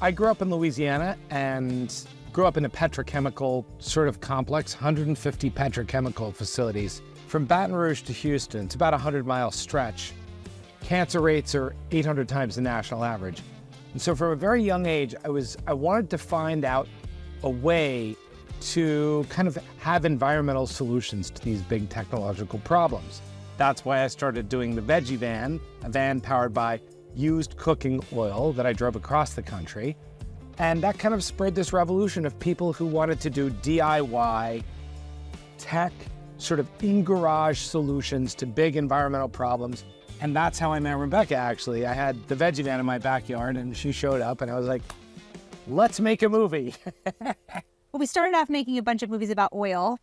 I grew up in Louisiana and grew up in a petrochemical sort of complex, 150 petrochemical facilities. From Baton Rouge to Houston, it's about a 100-mile stretch. Cancer rates are 800 times the national average. And so from a very young age, I wanted to find out a way to kind of have environmental solutions to these big technological problems. That's why I started doing the Veggie Van, a van powered by used cooking oil that I drove across the country. And that kind of spread this revolution of people who wanted to do DIY tech, sort of in-garage solutions to big environmental problems. And that's how I met Rebecca, actually. I had the Veggie Van in my backyard and she showed up and I was like, let's make a movie. Well, we started off making a bunch of movies about oil.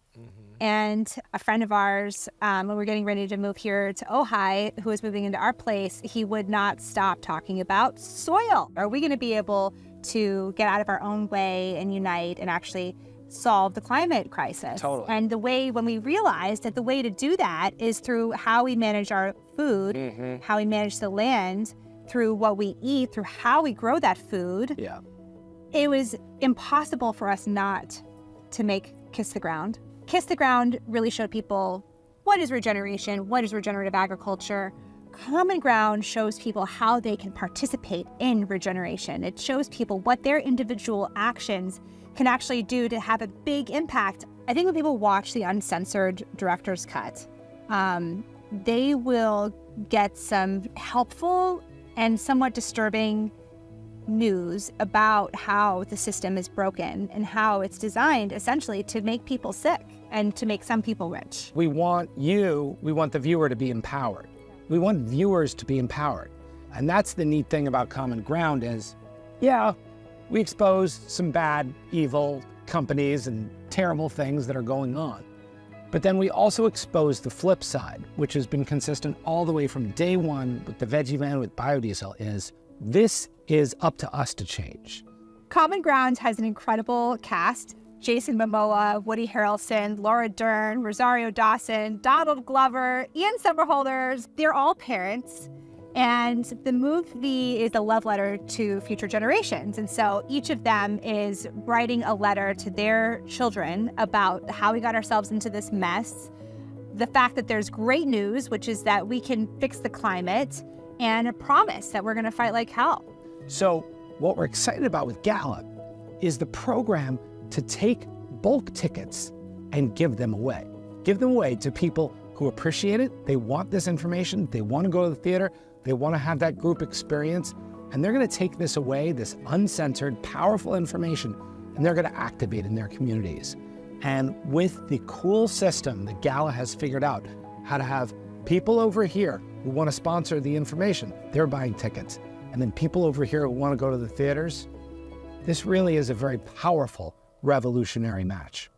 And a friend of ours, when we were getting ready to move here to Ojai, who was moving into our place, he would not stop talking about soil. Are we going to be able to get out of our own way and unite and actually solve the climate crisis? Totally. And when we realized that the way to do that is through how we manage our food, how we manage the land, through what we eat, through how we grow that food. Yeah. It was impossible for us not to make Kiss the Ground. Kiss the Ground really showed people what is regeneration, what is regenerative agriculture. Common Ground shows people how they can participate in regeneration. It shows people what their individual actions can actually do to have a big impact. I think when people watch the uncensored director's cut, they will get some helpful and somewhat disturbing news about how the system is broken and how it's designed essentially to make people sick and to make some people rich. We want the viewer to be empowered. We want viewers to be empowered. And that's the neat thing about Common Ground is, yeah, we expose some bad, evil companies and terrible things that are going on. But then we also expose the flip side, which has been consistent all the way from day one with the Veggie Van with biodiesel, is this is up to us to change. Common Ground has an incredible cast. Jason Momoa, Woody Harrelson, Laura Dern, Rosario Dawson, Donald Glover, Ian Somerhalder. They're all parents. And the movie is a love letter to future generations. And so each of them is writing a letter to their children about how we got ourselves into this mess, the fact that there's great news, which is that we can fix the climate, and a promise that we're going to fight like hell. So what we're excited about with Gala is the program to take bulk tickets and give them away. Give them away to people who appreciate it. They want this information. They want to go to the theater. They want to have that group experience. And they're going to take this away, this uncensored, powerful information, and they're going to activate in their communities. And with the cool system that Gala has figured out, how to have people over here who want to sponsor the information, they're buying tickets. And then people over here who want to go to the theaters, this really is a very powerful revolutionary match.